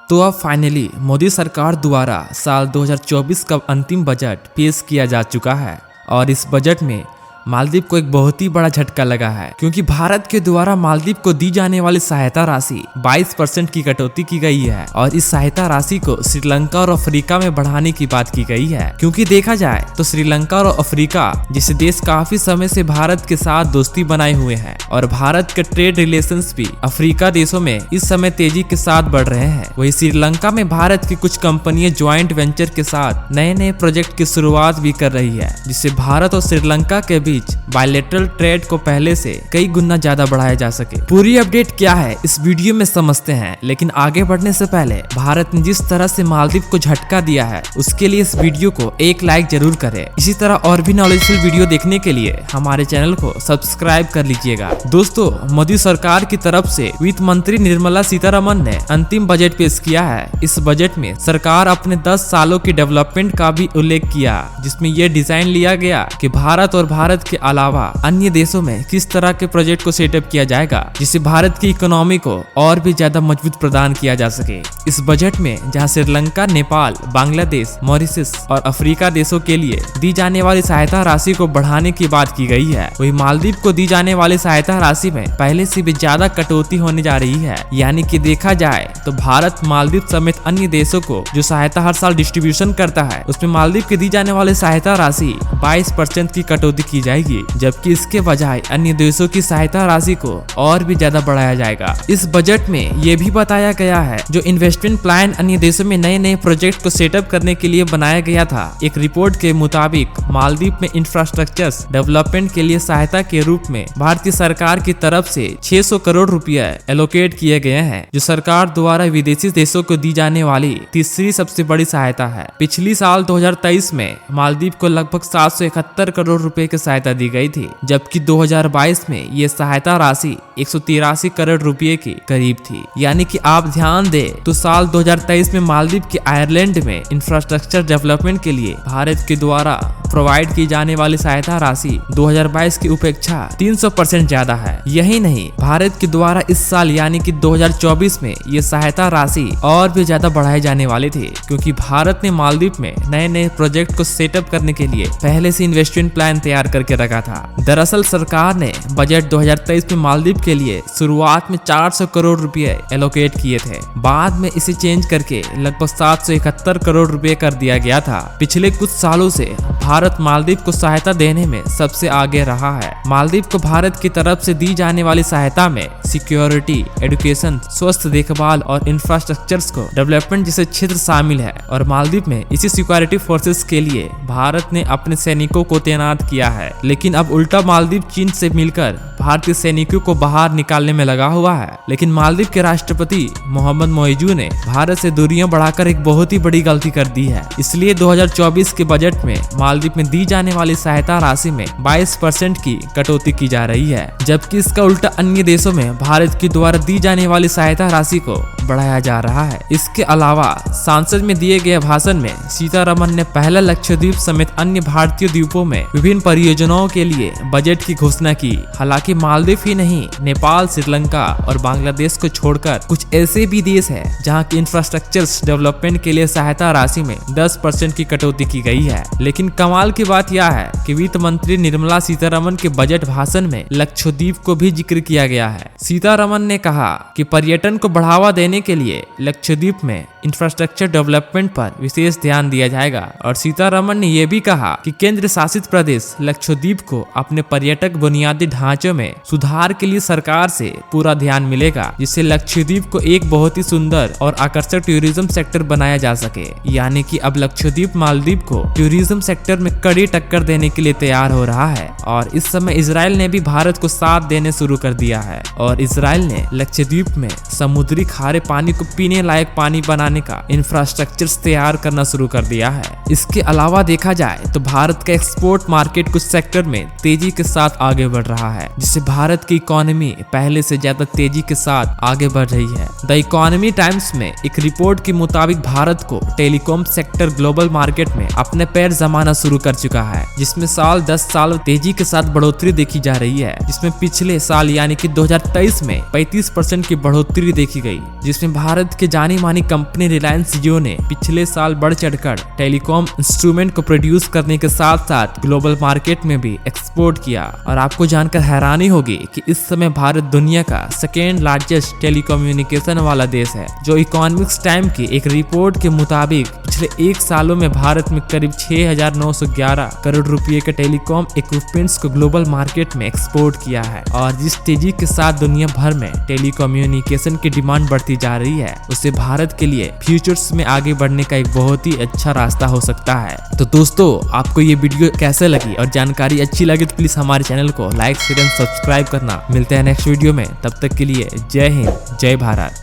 तो अब फाइनली मोदी सरकार द्वारा साल 2024 का अंतिम बजट पेश किया जा चुका है और इस बजट में मालदीव को एक बहुत ही बड़ा झटका लगा है, क्योंकि भारत के द्वारा मालदीव को दी जाने वाली सहायता राशि 22% की कटौती की गई है और इस सहायता राशि को श्रीलंका और अफ्रीका में बढ़ाने की बात की गई है। क्योंकि देखा जाए तो श्रीलंका और अफ्रीका जैसे देश काफी समय से भारत के साथ दोस्ती बनाए हुए हैं और भारत के ट्रेड रिलेशंस भी अफ्रीका देशों में इस समय तेजी के साथ बढ़ रहे हैं। वही श्रीलंका में भारत की कुछ कंपनियां ज्वाइंट वेंचर के साथ नए नए प्रोजेक्ट की शुरुआत भी कर रही है, जिससे भारत और श्रीलंका के बीच बायलैटरल ट्रेड को पहले से कई गुना ज्यादा बढ़ाया जा सके। पूरी अपडेट क्या है इस वीडियो में समझते हैं, लेकिन आगे बढ़ने से पहले भारत ने जिस तरह से मालदीव को झटका दिया है उसके लिए इस वीडियो को एक लाइक जरूर करें। इसी तरह और भी नॉलेजफुल वीडियो देखने के लिए हमारे चैनल को सब्सक्राइब कर लीजिएगा। दोस्तों, मोदी सरकार की तरफ से वित्त मंत्री निर्मला सीतारमण ने अंतिम बजट पेश किया है। इस बजट में सरकार अपने 10 सालों की डेवलपमेंट का भी उल्लेख किया, जिसमें यह डिजाइन लिया गया कि भारत और भारत के अलावा अन्य देशों में किस तरह के प्रोजेक्ट को सेटअप किया जाएगा, जिससे भारत की इकोनॉमी को और भी ज्यादा मजबूत प्रदान किया जा सके। इस बजट में जहां श्रीलंका, नेपाल, बांग्लादेश, मॉरिशस और अफ्रीका देशों के लिए दी जाने वाली सहायता राशि को बढ़ाने की बात की गई है, वही मालदीव को दी जाने वाली सहायता राशि में पहले से भी ज्यादा कटौती होने जा रही है। यानी कि देखा जाए तो भारत मालदीव समेत अन्य देशों को जो सहायता हर साल डिस्ट्रीब्यूशन करता है, उसमें मालदीव के दी जाने वाली सहायता राशि 22% की कटौती की जाएगी, जबकि इसके बजाय अन्य देशों की सहायता राशि को और भी ज्यादा बढ़ाया जाएगा। इस बजट में ये भी बताया गया है जो इन्वेस्टमेंट प्लान अन्य देशों में नए नए प्रोजेक्ट को सेटअप करने के लिए बनाया गया था। एक रिपोर्ट के मुताबिक मालदीव में इंफ्रास्ट्रक्चर डेवलपमेंट के लिए सहायता के रूप में भारतीय सरकार की तरफ से 600 करोड़ रुपए एलोकेट किए गए हैं, जो सरकार द्वारा विदेशी देशों को दी जाने वाली तीसरी सबसे बड़ी सहायता है। पिछली साल 2023 में मालदीव को लगभग 771 करोड़ रुपए की सहायता दी गई थी, जबकि 2022 में ये सहायता राशि 183 करोड़ रुपए के करीब थी। यानी कि आप ध्यान दें तो साल 2023 में मालदीव के आयरलैंड में इंफ्रास्ट्रक्चर डेवलपमेंट के लिए भारत के द्वारा प्रोवाइड की जाने वाली सहायता राशि 2022 की उपेक्षा 300% ज्यादा है। यही नहीं, भारत के द्वारा इस साल यानी कि 2024 में ये सहायता राशि और भी ज्यादा बढ़ाई जाने वाली थी, क्योंकि भारत ने मालदीव में नए नए प्रोजेक्ट को सेटअप करने के लिए पहले से इन्वेस्टमेंट प्लान तैयार करके रखा था। दरअसल सरकार ने बजट 2023 में मालदीव के लिए शुरुआत में 400 करोड़ रुपए एलोकेट किए थे, बाद में इसे चेंज करके लगभग 771 करोड़ रुपए कर दिया गया था। पिछले कुछ सालों से भारत मालदीव को सहायता देने में सबसे आगे रहा है। मालदीव को भारत की तरफ से दी जाने वाली सहायता में सिक्योरिटी, एजुकेशन, स्वास्थ्य देखभाल और इंफ्रास्ट्रक्चर्स को डेवलपमेंट जैसे क्षेत्र शामिल है और मालदीव में इसी सिक्योरिटी फोर्सेस के लिए भारत ने अपने सैनिकों को तैनात किया है। लेकिन अब उल्टा मालदीव चीन से मिलकर भारतीय सैनिकों को बाहर निकालने में लगा हुआ है। लेकिन मालदीव के राष्ट्रपति मोहम्मद मोइजू ने भारत से दूरियां बढ़ाकर एक बहुत ही बड़ी गलती कर दी है। इसलिए 2024 के बजट में मालदीव में दी जाने वाली सहायता राशि में 22% की कटौती की जा रही है, जबकि इसका उल्टा अन्य देशों में भारत के द्वारा दी जाने वाली सहायता राशि को बढ़ाया जा रहा है। इसके अलावा संसद में दिए गए भाषण में सीतारमण ने पहला लक्षद्वीप समेत अन्य भारतीय द्वीपों में विभिन्न परियोजनाओं के लिए बजट की घोषणा की। हालांकि मालदीव ही नहीं, नेपाल, श्रीलंका और बांग्लादेश को छोड़कर कुछ ऐसे भी देश है जहां की इंफ्रास्ट्रक्चर डेवलपमेंट के लिए सहायता राशि में 10% की कटौती की गई है। लेकिन कमाल की बात यह है कि वित्त मंत्री निर्मला सीतारमण के बजट भाषण में लक्षद्वीप को भी जिक्र किया गया है। सीतारमण ने कहा कि पर्यटन को बढ़ावा देने के लिए लक्षद्वीप में इंफ्रास्ट्रक्चर डेवलपमेंट पर विशेष ध्यान दिया जाएगा और सीतारमण ने यह भी कहा कि केंद्र शासित प्रदेश लक्षद्वीप को अपने पर्यटक बुनियादी ढांचे में सुधार के लिए सरकार से पूरा ध्यान मिलेगा, जिससे लक्षद्वीप को एक बहुत ही सुंदर और आकर्षक टूरिज्म सेक्टर बनाया जा सके। यानी कि अब लक्षद्वीप मालदीव को टूरिज्म सेक्टर में कड़ी टक्कर देने के लिए तैयार हो रहा है और इस समय इजराइल ने भी भारत को साथ देने शुरू कर दिया है और इजराइल ने लक्षद्वीप में समुद्री खारे पानी को पीने लायक पानी बनाने का इंफ्रास्ट्रक्चर तैयार करना शुरू कर दिया है। इसके अलावा देखा जाए तो भारत का एक्सपोर्ट मार्केट कुछ सेक्टर में तेजी के साथ आगे बढ़ रहा है, जिससे भारत की इकोनॉमी पहले से ज्यादा तेजी के साथ आगे बढ़ रही है। द इकोनॉमी टाइम्स में एक रिपोर्ट के मुताबिक भारत को टेलीकॉम सेक्टर ग्लोबल मार्केट में अपने पैर जमाना शुरू कर चुका है, जिसमें साल 10 साल तेजी के साथ बढ़ोतरी देखी जा रही है। जिसमें पिछले साल यानी कि 2023 में 35% की बढ़ोतरी देखी गई, जिसमें भारत के जानी मानी कंपनी रिलायंस जियो ने पिछले साल बढ़ चढ़कर टेलीकॉम इंस्ट्रूमेंट को प्रोड्यूस करने के साथ साथ ग्लोबल मार्केट में भी एक्सपोर्ट किया। और आपको जानकर हैरानी होगी कि इस समय भारत दुनिया का सेकेंड लार्जेस्ट टेलीकम्युनिकेशन वाला देश है, जो इकोनॉमिक्स टाइम की एक रिपोर्ट के मुताबिक पिछले 1 सालों में भारत में करीब 6,911 करोड़ रुपए के टेलीकॉम इक्विपमेंट्स को ग्लोबल मार्केट में एक्सपोर्ट किया है। और जिस तेजी के साथ दुनिया भर में टेलीकम्युनिकेशन की डिमांड बढ़ती जा रही है, उससे भारत के लिए फ्यूचर्स में आगे बढ़ने का एक बहुत ही अच्छा रास्ता हो सकता है। तो दोस्तों, आपको ये वीडियो कैसे लगी और जानकारी अच्छी लगी तो प्लीज हमारे चैनल को लाइक शेयर एंड सब्सक्राइब करना। मिलते हैं नेक्स्ट वीडियो में, तब तक के लिए जय हिंद, जय भारत।